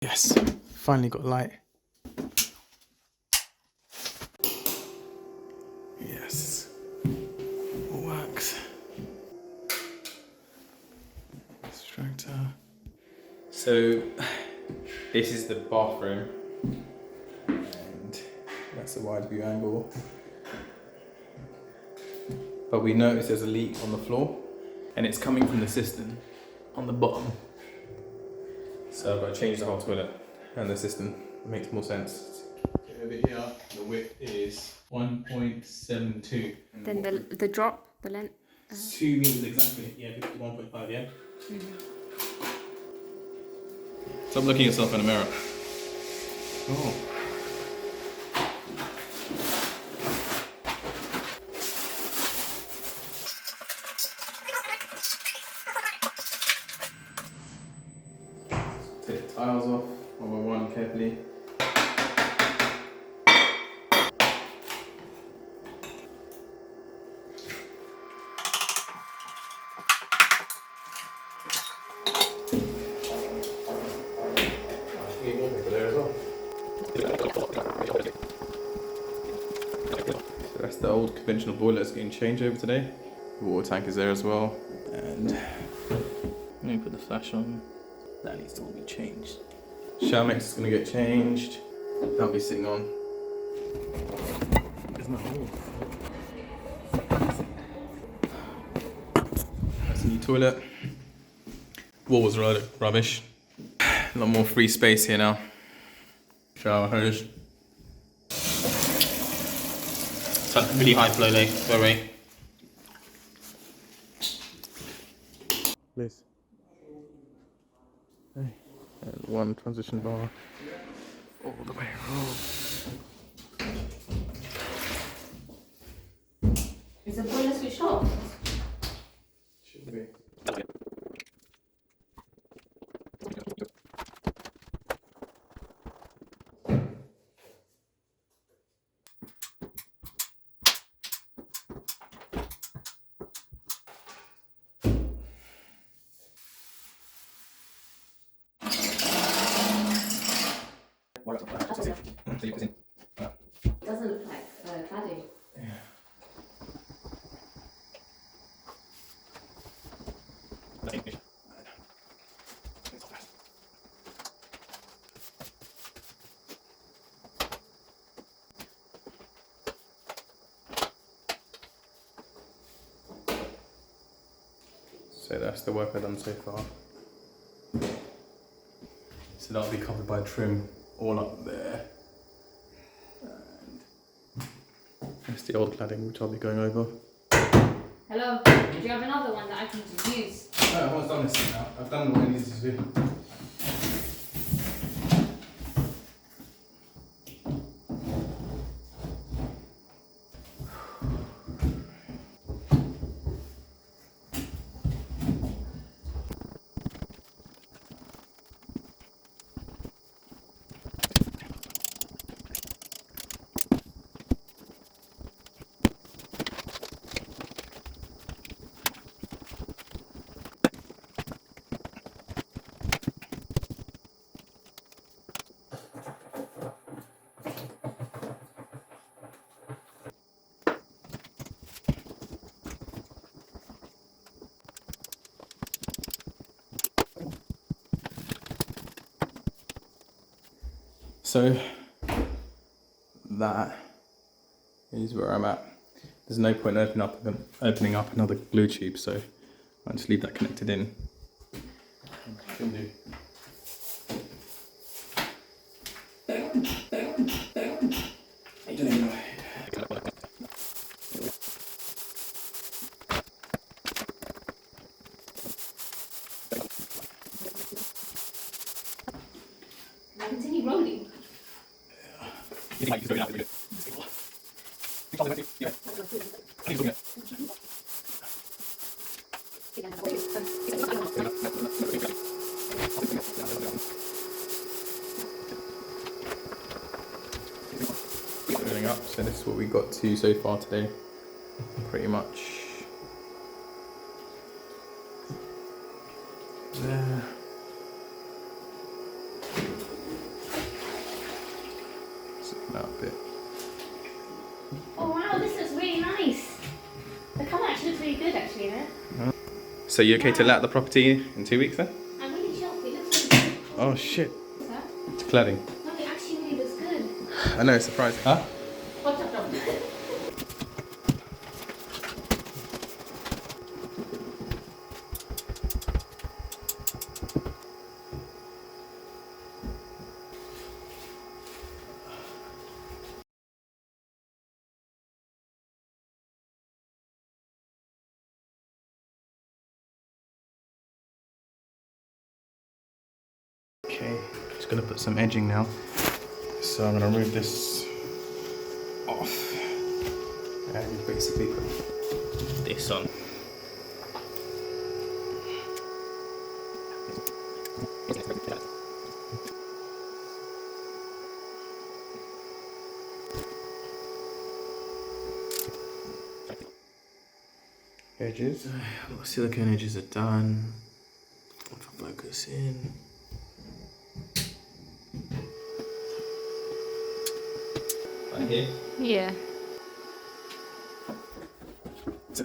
Yes, finally got light. Yes, all works. Extractor. So this is the bathroom, and that's a wide view angle. But we notice there's a leak on the floor, and it's coming from the cistern on the bottom. So I've got to change the whole toilet and the cistern. It makes more sense. Over here, the width is 1.72. Then the drop, the length? 2 meters exactly. Yeah, 1.5, yeah? Stop looking at yourself in a mirror. Oh. Take the tiles off one by one carefully. So that's the old conventional boiler that's getting changed over today. The water tank is there as well. And let me put the flash on. That needs to all be changed. Shower mix is going to get changed. That'll be sitting on. There's nothing. That's a new toilet. Wall was rubbish. A lot more free space here now. Shower hose. So really high flow rate. Please. Hey. And one transition bar all the way around. Is the boiler switched off? Should be. Doesn't look like cladding. Yeah. So that's the work I've done so far. So that'll be covered by trim all up there. And that's the old cladding which I'll be going over. Hello, do you have another one that I can just use? No, I've almost done this now. I've done what I needed to do. So that is where I'm at. There's no point opening up another glue tube, so I'll just leave that connected in. Can do. Continue rolling. Filling up, so this is what we got to so far today, pretty much. There. that bit. Oh wow, this looks really nice. The colour actually looks really good actually there. So you okay to let out the property in 2 weeks then? I'm really shocked. It looks really good. Oh shit. What's that? It's cladding. No, it actually really looks good. I know, it's surprising. Huh? What's up, Okay, just gonna put some edging now. So I'm gonna remove this off and basically put this on. Edges. Silicone edges are done. If I focus in. Right here. Yeah. So